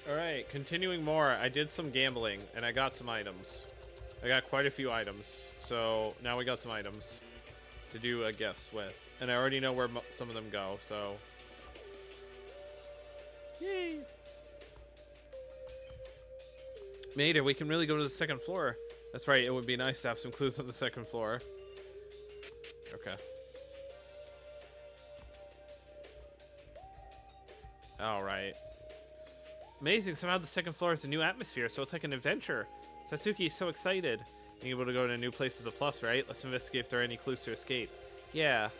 Alright, continuing more. I did some gambling, and I got some items. I got quite a few items. So, now we got some items to do gifts with. And I already know where some of them go, so... Yay! Made it, we can really go to the second floor. That's right, it would be nice to have some clues on the second floor. Okay. Alright. Amazing, somehow the second floor is a new atmosphere, so it's like an adventure. Satsuki is so excited. Being able to go to a new place is a plus, right? Let's investigate if there are any clues to escape. Yeah.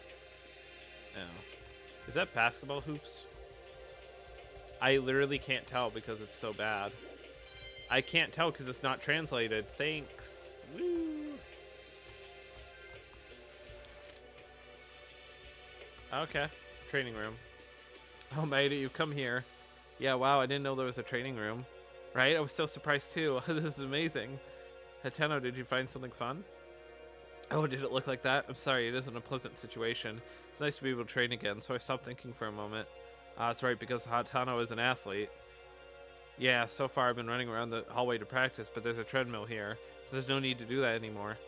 Oh. Is that basketball hoops? I literally can't tell because it's so bad. I can't tell because it's not translated. Thanks. Woo. Okay. Training room. Oh, matey, you come here. Yeah, wow, I didn't know there was a training room. Right? I was so surprised too. This is amazing. Hateno, did you find something fun? Oh, did it look like that? I'm sorry, it isn't a pleasant situation. It's nice to be able to train again, so I stopped thinking for a moment. That's right, because Hatano is an athlete. Yeah, so far I've been running around the hallway to practice, but there's a treadmill here, so there's no need to do that anymore.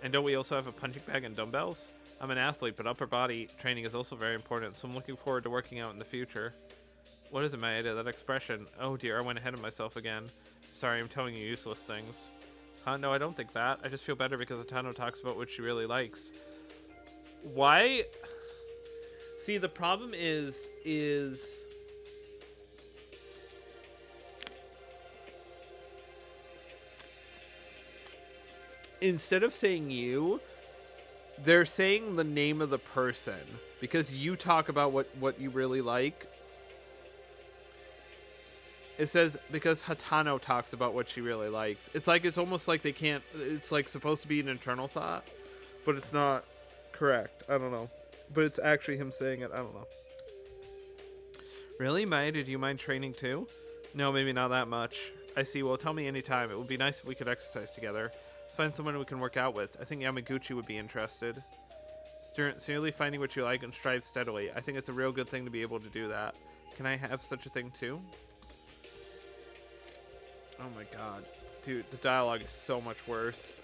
And don't we also have a punching bag and dumbbells? I'm an athlete, but upper body training is also very important, so I'm looking forward to working out in the future. What is it, Maeda? That expression? Oh dear, I went ahead of myself again. Sorry, I'm telling you useless things. Huh? No, I don't think that. I just feel better because Atano talks about what she really likes. Why? See, the problem is... Instead of saying you, they're saying the name of the person. Because you talk about what you really like. It says, because Hatano talks about what she really likes. It's like, it's almost like they can't, it's like supposed to be an internal thought, but it's not correct. I don't know. But it's actually him saying it. I don't know. Really, Mai? Did you mind training too? No, maybe not that much. I see. Well, tell me anytime. It would be nice if we could exercise together. Let's find someone we can work out with. I think Yamaguchi would be interested. Sincerely finding what you like and strive steadily. I think it's a real good thing to be able to do that. Can I have such a thing too? Oh my god. Dude, the dialogue is so much worse.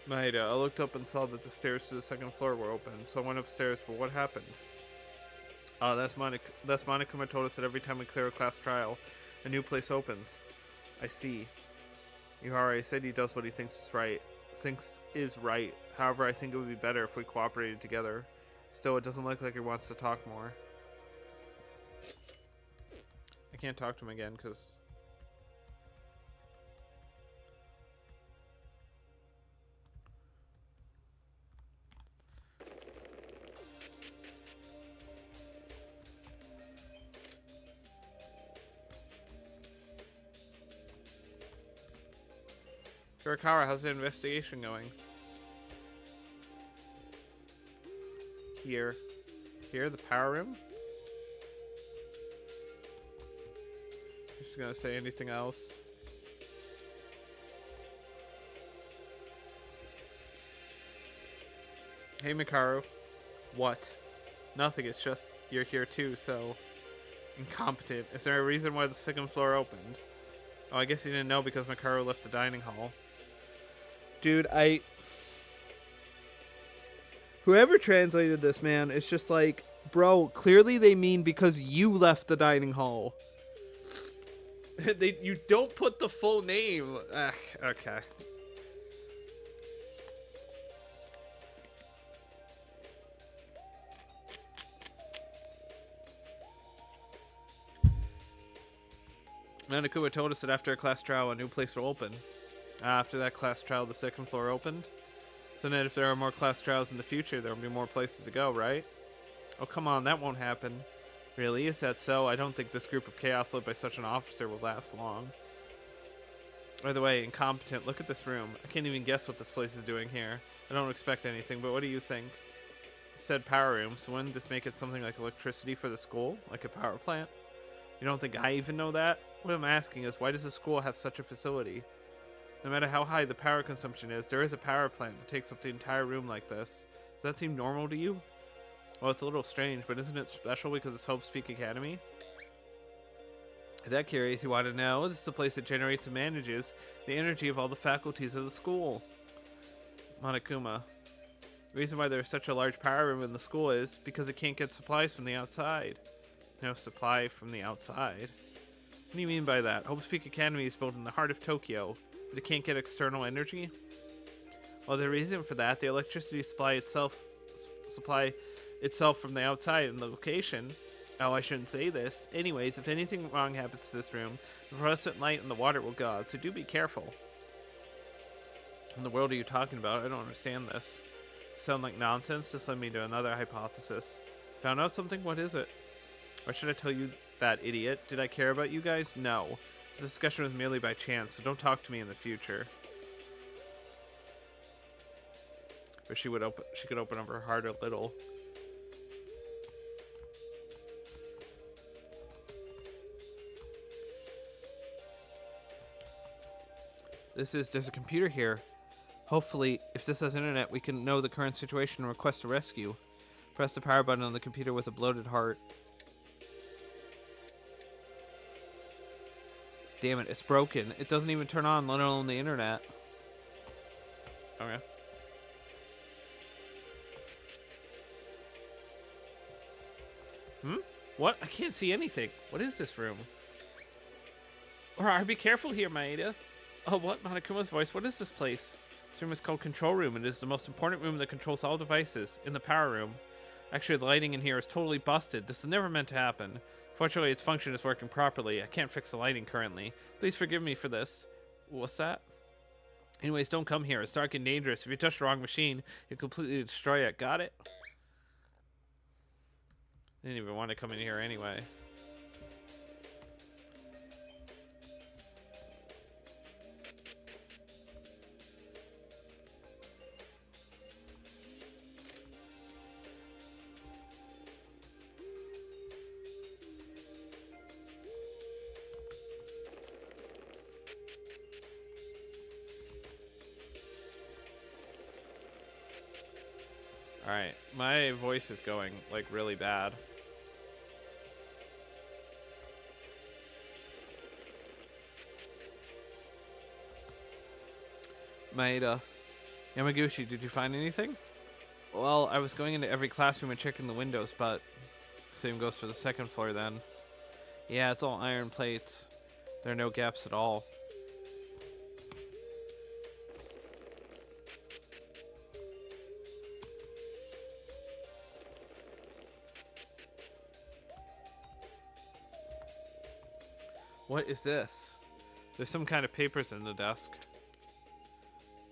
Maeda, I looked up and saw that the stairs to the second floor were open, so I went upstairs, but what happened? That's Monokuma told us that every time we clear a class trial, a new place opens. I see. Yuhara said he does what he thinks is right. However, I think it would be better if we cooperated together. Still, it doesn't look like he wants to talk more. I can't talk to him again because... Kurakawa, how's the investigation going? Here. Here, the power room? Just gonna say anything else? Hey, Mikaru. What? Nothing, it's just you're here too, so... Incompetent. Is there a reason why the second floor opened? Oh, I guess you didn't know because Mikaru left the dining hall. Dude, whoever translated this, man, it's just like, bro, clearly they mean because you left the dining hall. You don't put the full name. Ugh, okay. Nanakuma told us that after a class trial, a new place will open. After that class trial, the second floor opened. So then if there are more class trials in the future, there will be more places to go, right? Oh, come on, that won't happen. Really? Is that so? I don't think this group of chaos led by such an officer will last long. By the way, incompetent, look at this room. I can't even guess what this place is doing here. I don't expect anything, but what do you think? It said power room, so wouldn't this make it something like electricity for the school? Like a power plant? You don't think I even know that? What I'm asking is, why does the school have such a facility? No matter how high the power consumption is, there is a power plant that takes up the entire room like this. Does that seem normal to you? Well, it's a little strange, but isn't it special because it's Hope's Peak Academy? If that curious, you want to know, this is the place that generates and manages the energy of all the faculties of the school. Monokuma. The reason why there's such a large power room in the school is because it can't get supplies from the outside. No supply from the outside? What do you mean by that? Hope's Peak Academy is built in the heart of Tokyo, but it can't get external energy? Well, the reason for that, the electricity supply itself from the outside and the location. Oh, I shouldn't say this. Anyways, if anything wrong happens to this room, the fluorescent light and the water will go out, so do be careful. What in the world are you talking about? I don't understand this. Sound like nonsense? Just led me to another hypothesis. Found out something? What is it? Or should I tell you that, idiot? Did I care about you guys? No. The discussion was merely by chance, so don't talk to me in the future. Or she could open up her heart a little. There's a computer here. Hopefully, if this has internet, we can know the current situation and request a rescue. Press the power button on the computer with a bloated heart. Damn it, it's broken. It doesn't even turn on, let alone the internet. Okay. What? I can't see anything. What is this room? Alright, be careful here, Maeda. Oh, what? Monokuma's voice. What is this place? This room is called Control Room. It is the most important room that controls all devices in the power room. Actually, the lighting in here is totally busted. This is never meant to happen. Fortunately, its function is working properly. I can't fix the lighting currently. Please forgive me for this. What's that? Anyways, don't come here. It's dark and dangerous. If you touch the wrong machine, you'll completely destroy it. Got it? I didn't even want to come in here anyway. Alright, my voice is going, like, really bad. Maeda. Yamaguchi, did you find anything? Well, I was going into every classroom and checking the windows, but... Same goes for the second floor then. Yeah, it's all iron plates. There are no gaps at all. What is this? There's some kind of papers in the desk.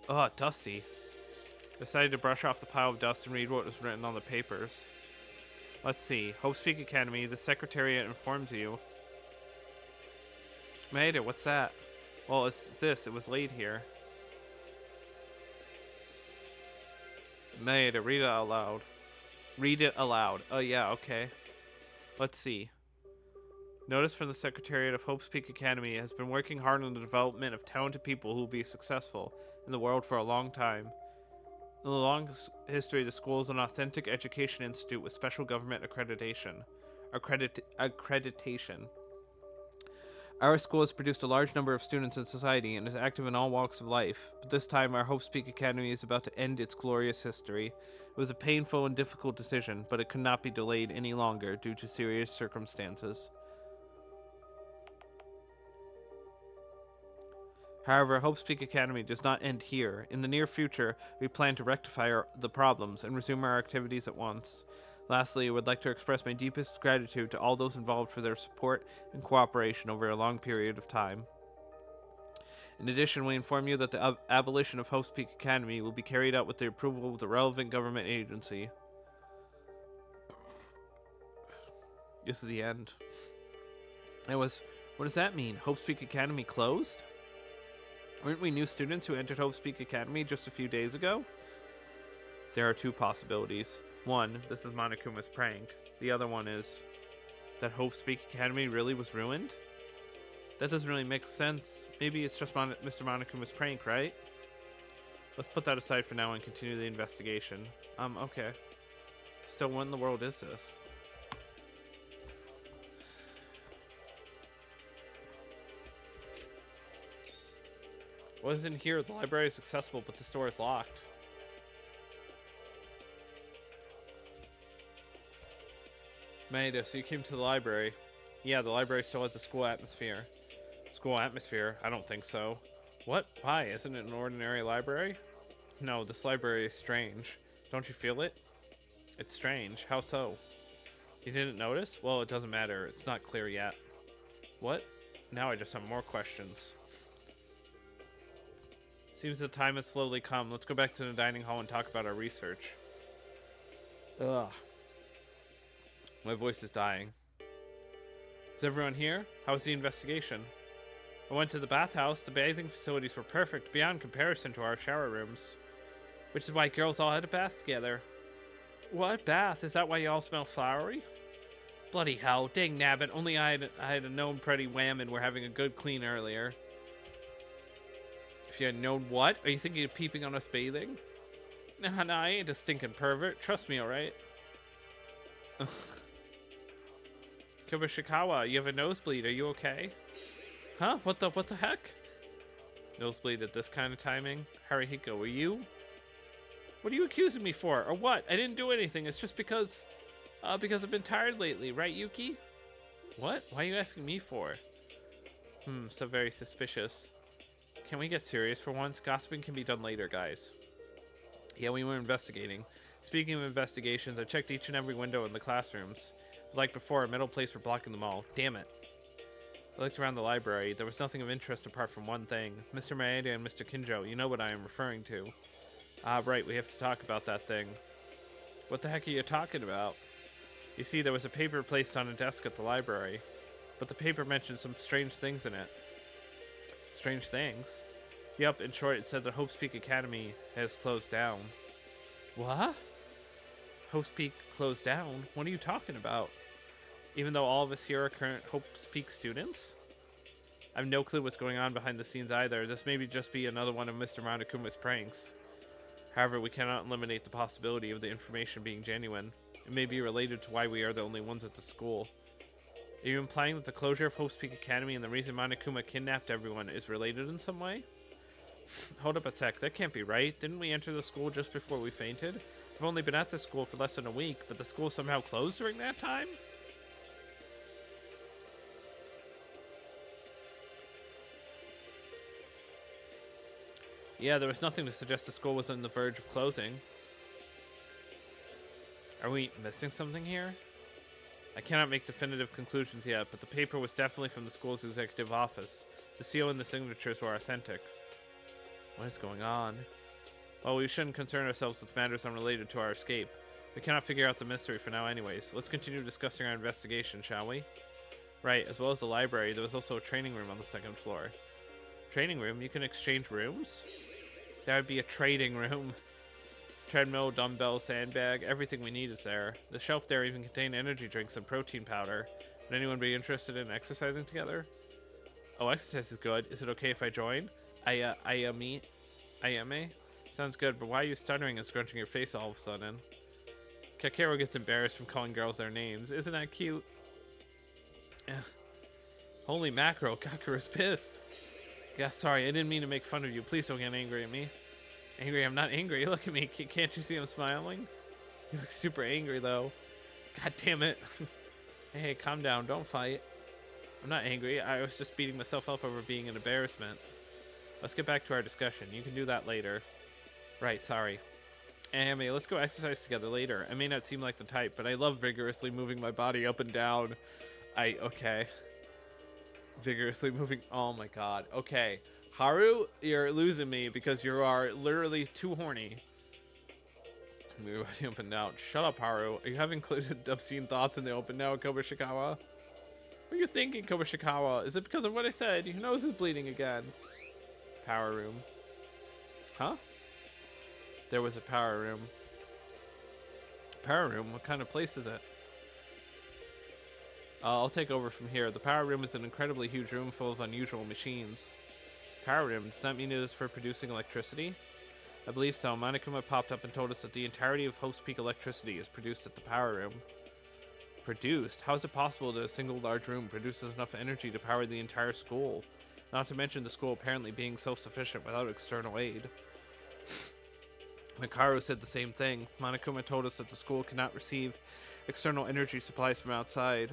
Oh, dusty. Decided to brush off the pile of dust and read what was written on the papers. Let's see. Hope's Peak Academy, the Secretariat informs you. Maeda, what's that? Well, it's this. It was laid here. Maeda, read it out loud. Read it aloud. Oh, yeah, okay. Let's see. Notice from the Secretariat of Hope's Peak Academy has been working hard on the development of talented people who will be successful in the world for a long time. In the long history, the school is an authentic education institute with special government accreditation. Our school has produced a large number of students in society and is active in all walks of life, but this time our Hope's Peak Academy is about to end its glorious history. It was a painful and difficult decision, but it could not be delayed any longer due to serious circumstances. However, Hope's Peak Academy does not end here. In the near future, we plan to rectify the problems and resume our activities at once. Lastly, I would like to express my deepest gratitude to all those involved for their support and cooperation over a long period of time. In addition, we inform you that the abolition of Hope's Peak Academy will be carried out with the approval of the relevant government agency. This is the end. What does that mean? Hope's Peak Academy closed? Weren't we new students who entered Hope's Peak Academy just a few days ago? There are two possibilities. One, this is Monokuma's prank. The other one is that Hope's Peak Academy really was ruined? That doesn't really make sense. Maybe it's just Mr. Monokuma's prank, right? Let's put that aside for now and continue the investigation. Okay. Still, what in the world is this? What is in here? The library is accessible, but the store is locked. Maeda, so you came to the library. Yeah, the library still has a school atmosphere. School atmosphere? I don't think so. What? Why? Isn't it an ordinary library? No, this library is strange. Don't you feel it? It's strange. How so? You didn't notice? Well, it doesn't matter. It's not clear yet. What? Now I just have more questions. Seems the time has slowly come. Let's go back to the dining hall and talk about our research. Ugh. My voice is dying. Is everyone here? How was the investigation? I went to the bathhouse. The bathing facilities were perfect, beyond comparison to our shower rooms. Which is why girls all had a bath together. What? Bath? Is that why you all smell flowery? Bloody hell. Dang nabbit. Only I had a known pretty wham and we're having a good clean earlier. If you had known what? Are you thinking of peeping on us bathing? Nah, I ain't a stinking pervert. Trust me, alright? Kobushikawa, you have a nosebleed. Are you okay? Huh? What the heck? Nosebleed at this kind of timing? Haruhiko, were you? What are you accusing me for? Or what? I didn't do anything. It's just because I've been tired lately, right, Yuki? What? Why are you asking me for? So very suspicious. Can we get serious for once? Gossiping can be done later, guys. Yeah, we were investigating. Speaking of investigations, I checked each and every window in the classrooms. Like before, a metal plates were blocking them all. Damn it. I looked around the library. There was nothing of interest apart from one thing. Mr. Maeda and Mr. Kinzo, you know what I am referring to. Ah, right, we have to talk about that thing. What the heck are you talking about? You see, there was a paper placed on a desk at the library, but the paper mentioned some strange things in it. Strange things? Yep, in short, it said that Hope's Peak Academy has closed down. What? Hope's Peak closed down? What are you talking about? Even though all of us here are current Hope's Peak students? I have no clue what's going on behind the scenes either. This may just be another one of Mr. Monokuma's pranks. However, we cannot eliminate the possibility of the information being genuine. It may be related to why we are the only ones at the school. Are you implying that the closure of Hope's Peak Academy and the reason Monokuma kidnapped everyone is related in some way? Hold up a sec, that can't be right. Didn't we enter the school just before we fainted? We've only been at this school for less than a week, but the school somehow closed during that time? Yeah, there was nothing to suggest the school was on the verge of closing. Are we missing something here? I cannot make definitive conclusions yet, but the paper was definitely from the school's executive office. The seal and the signatures were authentic. What is going on? Well, we shouldn't concern ourselves with matters unrelated to our escape. We cannot figure out the mystery for now anyways. Let's continue discussing our investigation, shall we? Right, as well as the library, there was also a training room on the second floor. Training room? You can exchange rooms? That would be a trading room. Treadmill, dumbbell, sandbag, everything we need is there. The shelf there even contained energy drinks and protein powder. Would anyone be interested in exercising together? Oh, exercise is good. Is it okay if I join? Ayame? Sounds good, but why are you stuttering and scrunching your face all of a sudden? Kakeru gets embarrassed from calling girls their names. Isn't that cute? Holy mackerel, Kakeru's pissed. Yeah, sorry, I didn't mean to make fun of you. Please don't get angry at me. Angry? I'm not angry. Look at me. Can't you see I'm smiling? You look super angry, though. God damn it. Hey, calm down. Don't fight. I'm not angry. I was just beating myself up over being an embarrassment. Let's get back to our discussion. You can do that later. Right, sorry. Amy, let's go exercise together later. I may not seem like the type, but I love vigorously moving my body up and down. Okay. Vigorously moving. Oh my god. Okay. Haru, you're losing me because you are literally too horny. Move your body up and down. Shut up, Haru. Are you having obscene thoughts in the open now, Kobushikawa? What are you thinking, Kobushikawa? Is it because of what I said? Your nose is bleeding again. Power room. Huh? There was a power room. Power room? What kind of place is it? I'll take over from here. The power room is an incredibly huge room full of unusual machines. Power room? Does that mean it is for producing electricity? I believe so. Monokuma popped up and told us that the entirety of Hope's Peak electricity is produced at the power room. Produced? How is it possible that a single large room produces enough energy to power the entire school? Not to mention the school apparently being self-sufficient without external aid. Mikaru said the same thing. Monokuma told us that the school cannot receive external energy supplies from outside.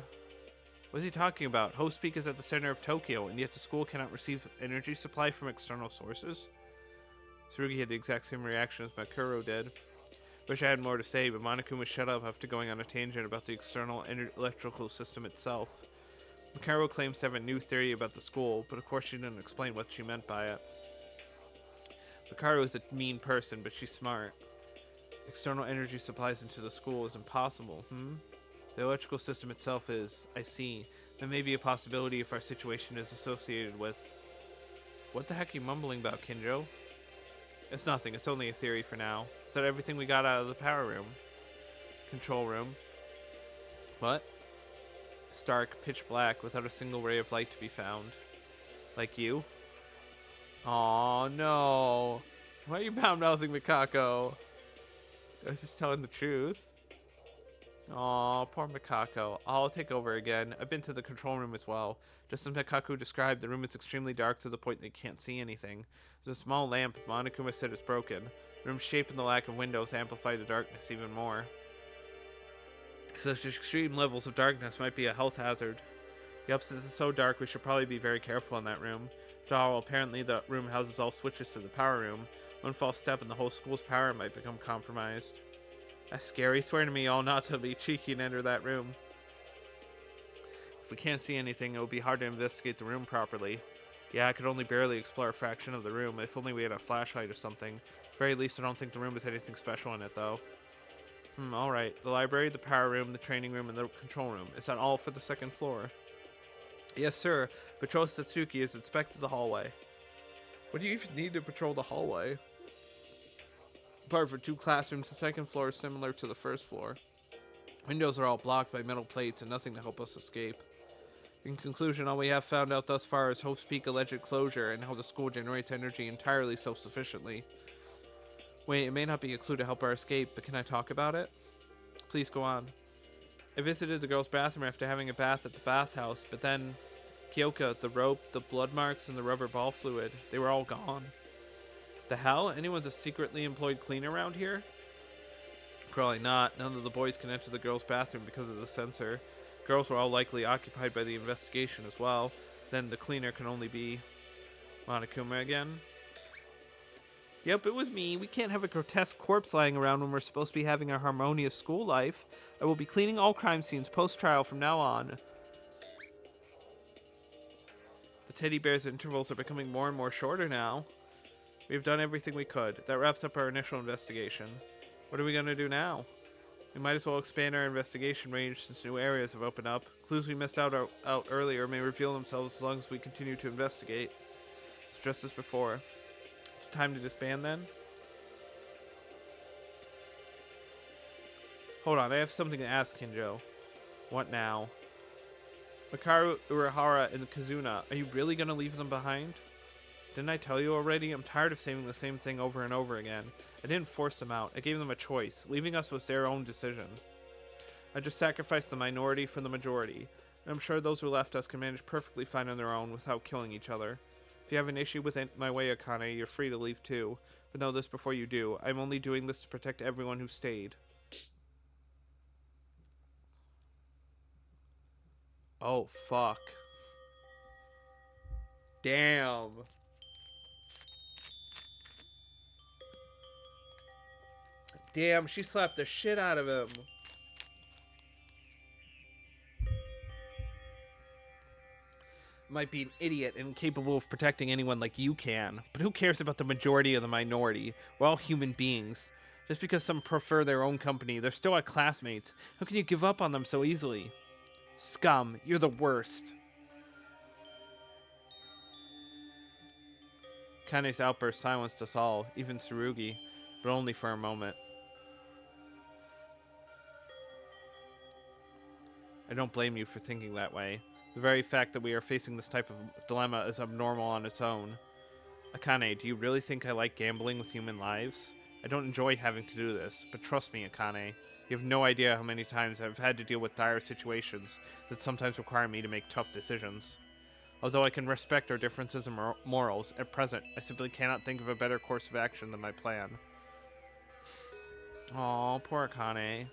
What is he talking about? Hope's Peak is at the center of Tokyo, and yet the school cannot receive energy supply from external sources? Tsurugi had the exact same reaction as Mikaru did. Wish I had more to say, but Monokuma shut up after going on a tangent about the external electrical system itself. Mikaru claims to have a new theory about the school, but of course she didn't explain what she meant by it. Mikaru is a mean person, but she's smart. External energy supplies into the school is impossible, The electrical system itself is, I see. That may be a possibility if our situation is associated with... What the heck are you mumbling about, Kinzo? It's nothing, it's only a theory for now. Is that everything we got out of the power room? Control room. What? It's dark, pitch black, without a single ray of light to be found. Like you? Aw, no. Why are you bad-mouthing Mikako? I was just telling the truth. Aw, poor Mikako. I'll take over again. I've been to the control room as well. Just as Mikako described, the room is extremely dark to the point that you can't see anything. There's a small lamp, Monokuma said it's broken. The room's shape and the lack of windows amplify the darkness even more. Such extreme levels of darkness might be a health hazard. Yup, since it's so dark, we should probably be very careful in that room. After all, apparently the room houses all switches to the power room. One false step and the whole school's power might become compromised. That's scary. Swear to me all not to be cheeky and enter that room. If we can't see anything, it will be hard to investigate the room properly. Yeah, I could only barely explore a fraction of the room. If only we had a flashlight or something. At the very least, I don't think the room has anything special in it, though. Alright. The library, the power room, the training room, and the control room. Is that all for the second floor? Yes, sir. Patrol Satsuki has inspected the hallway. What do you even need to patrol the hallway? Apart from 2 classrooms, the second floor is similar to the first floor. Windows are all blocked by metal plates and nothing to help us escape. In conclusion, all we have found out thus far is Hope's Peak alleged closure and how the school generates energy entirely self-sufficiently. Wait, it may not be a clue to help our escape, but can I talk about it? Please go on. I visited the girls' bathroom after having a bath at the bathhouse, but then... Kyoka, the rope, the blood marks, and the rubber ball fluid, they were all gone. The hell? Anyone's a secretly employed cleaner around here? Probably not. None of the boys can enter the girls' bathroom because of the censor. Girls were all likely occupied by the investigation as well. Then the cleaner can only be... Monokuma again? Yep, it was me. We can't have a grotesque corpse lying around when we're supposed to be having a harmonious school life. I will be cleaning all crime scenes post-trial from now on. The teddy bear's intervals are becoming more and more shorter now. We've done everything we could. That wraps up our initial investigation. What are we going to do now? We might as well expand our investigation range since new areas have opened up. Clues we missed out earlier may reveal themselves as long as we continue to investigate. It's just as before. It's time to disband then? Hold on, I have something to ask, Kinzo. What now? Mikaru, Urahara, and Kazuna, are you really going to leave them behind? Didn't I tell you already? I'm tired of saying the same thing over and over again. I didn't force them out. I gave them a choice. Leaving us was their own decision. I just sacrificed the minority for the majority. And I'm sure those who left us can manage perfectly fine on their own without killing each other. If you have an issue with my way, Akane, you're free to leave too. But know this before you do. I'm only doing this to protect everyone who stayed. Oh, fuck. Damn. Damn, she slapped the shit out of him. Might be an idiot and incapable of protecting anyone like you can, but who cares about the majority of the minority? We're all human beings. Just because some prefer their own company, they're still our classmates. How can you give up on them so easily? Scum, you're the worst. Kane's outburst silenced us all, even Tsurugi, but only for a moment. I don't blame you for thinking that way. The very fact that we are facing this type of dilemma is abnormal on its own. Akane, do you really think I like gambling with human lives? I don't enjoy having to do this, but trust me, Akane, you have no idea how many times I've had to deal with dire situations that sometimes require me to make tough decisions. Although I can respect our differences in morals, at present, I simply cannot think of a better course of action than my plan. Aw, poor Akane.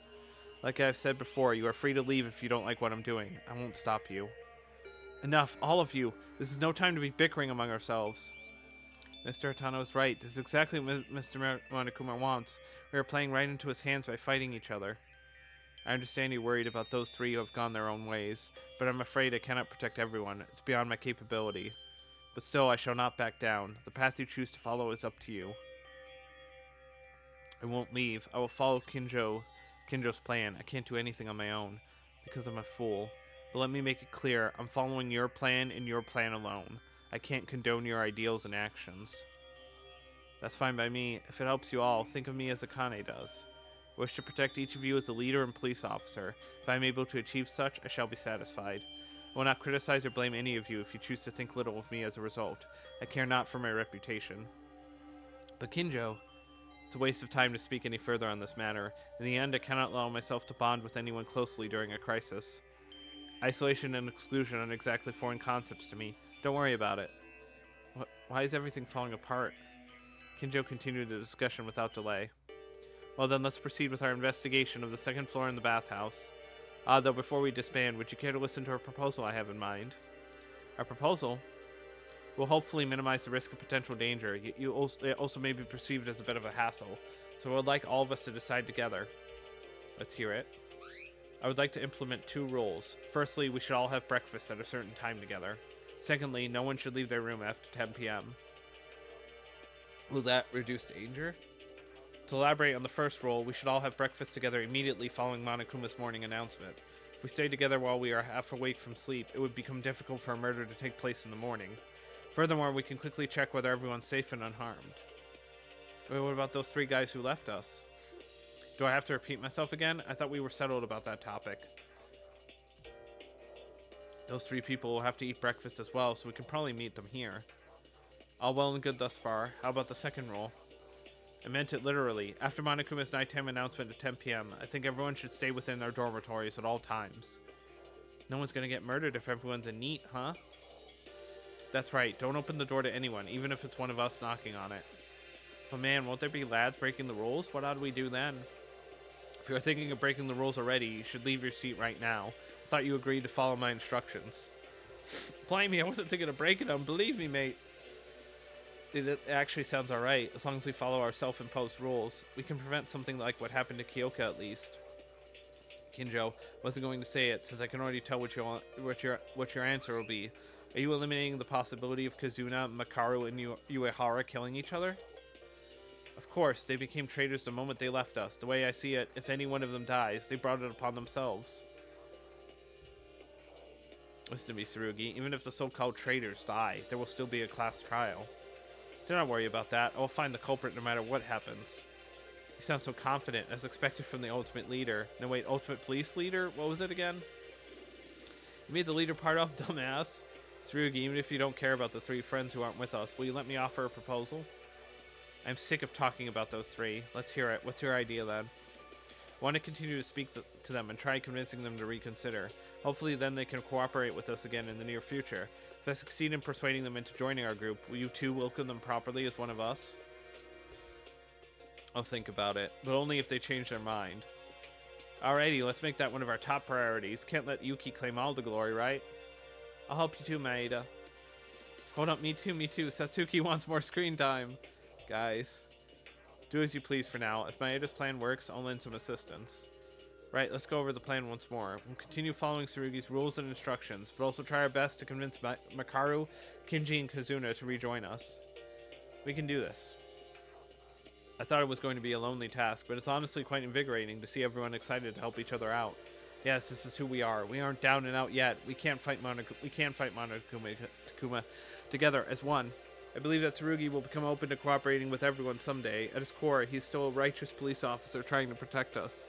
Like I've said before, you are free to leave if you don't like what I'm doing. I won't stop you. Enough, all of you. This is no time to be bickering among ourselves. Mr. Hatano is right. This is exactly what Mr. Monokuma wants. We are playing right into his hands by fighting each other. I understand you're worried about those three who have gone their own ways, but I'm afraid I cannot protect everyone. It's beyond my capability. But still, I shall not back down. The path you choose to follow is up to you. I won't leave. I will follow Kinjo's plan. I can't do anything on my own, because I'm a fool. But let me make it clear, I'm following your plan and your plan alone. I can't condone your ideals and actions. That's fine by me. If it helps you all, think of me as Akane does. I wish to protect each of you as a leader and police officer. If I am able to achieve such, I shall be satisfied. I will not criticize or blame any of you if you choose to think little of me as a result. I care not for my reputation. But Kinzo, it's a waste of time to speak any further on this matter. In the end, I cannot allow myself to bond with anyone closely during a crisis. Isolation and exclusion aren't exactly foreign concepts to me. Don't worry about it. Why is everything falling apart? Kinzo continued the discussion without delay. Well then, let's proceed with our investigation of the second floor in the bathhouse. Though before we disband, would you care to listen to a proposal I have in mind? Our proposal will hopefully minimize the risk of potential danger. It also may be perceived as a bit of a hassle, so I would like all of us to decide together. Let's hear it. I would like to implement 2 rules. Firstly, we should all have breakfast at a certain time together. Secondly, no one should leave their room after 10 p.m. Will that reduce danger? To elaborate on the first rule, we should all have breakfast together immediately following Monokuma's morning announcement. If we stay together while we are half awake from sleep, it would become difficult for a murder to take place in the morning. Furthermore, we can quickly check whether everyone's safe and unharmed. Wait, what about those 3 guys who left us? Do I have to repeat myself again? I thought we were settled about that topic. Those 3 people will have to eat breakfast as well, so we can probably meet them here. All well and good thus far. How about the second rule? I meant it literally. After Monokuma's nighttime announcement at 10 p.m., I think everyone should stay within their dormitories at all times. No one's gonna get murdered if everyone's a NEET, huh? That's right, don't open the door to anyone, even if it's one of us knocking on it. But man, won't there be lads breaking the rules? What ought we do then? If you're thinking of breaking the rules already, you should leave your seat right now. I thought you agreed to follow my instructions. Blimey, I wasn't thinking of breaking them, believe me, mate. It actually sounds alright. As long as we follow our self-imposed rules, we can prevent something like what happened to Kyoka at least. Kinzo wasn't going to say it, since I can already tell what your answer will be. Are you eliminating the possibility of Kazuna, Makaru, and Uehara killing each other? Of course, they became traitors the moment they left us. The way I see it, if any one of them dies, they brought it upon themselves. Listen to me, Tsurugi. Even if the so-called traitors die, there will still be a class trial. Do not worry about that. I will find the culprit no matter what happens. You sound so confident, as expected from the ultimate leader. No wait, ultimate police leader? What was it again? You made the leader part up, dumbass. Tsurugi, even if you don't care about the 3 friends who aren't with us, will you let me offer a proposal? I'm sick of talking about those 3. Let's hear it. What's your idea then? I want to continue to speak to them and try convincing them to reconsider. Hopefully then they can cooperate with us again in the near future. If I succeed in persuading them into joining our group, will you too welcome them properly as one of us? I'll think about it, but only if they change their mind. Alrighty, let's make that one of our top priorities. Can't let Yuki claim all the glory, right? I'll help you too, Maeda. Hold up, me too. Satsuki wants more screen time. Guys, do as you please for now. If Maeda's plan works, I'll lend some assistance. Right, let's go over the plan once more. We'll continue following Tsurugi's rules and instructions, but also try our best to convince Makaru, Kinji, and Kazuna to rejoin us. We can do this. I thought it was going to be a lonely task, but it's honestly quite invigorating to see everyone excited to help each other out. Yes, this is who we are. We aren't down and out yet. We can't fight Monokuma together as one. I believe that Tsurugi will become open to cooperating with everyone someday. At his core, he's still a righteous police officer trying to protect us.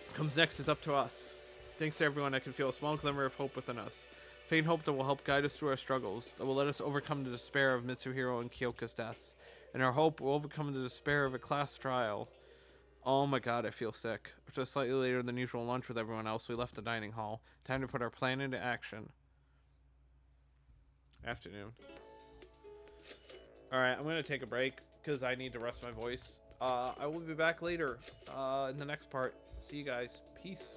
What comes next is up to us. Thanks to everyone, I can feel a small glimmer of hope within us. Faint hope that will help guide us through our struggles, that will let us overcome the despair of Mitsuhiro and Kyoka's deaths. And our hope will overcome the despair of a class trial. Oh my god, I feel sick. After a slightly later than usual lunch with everyone else, we left the dining hall. Time to put our plan into action. Afternoon. Alright, I'm going to take a break because I need to rest my voice. I will be back later in the next part. See you guys. Peace.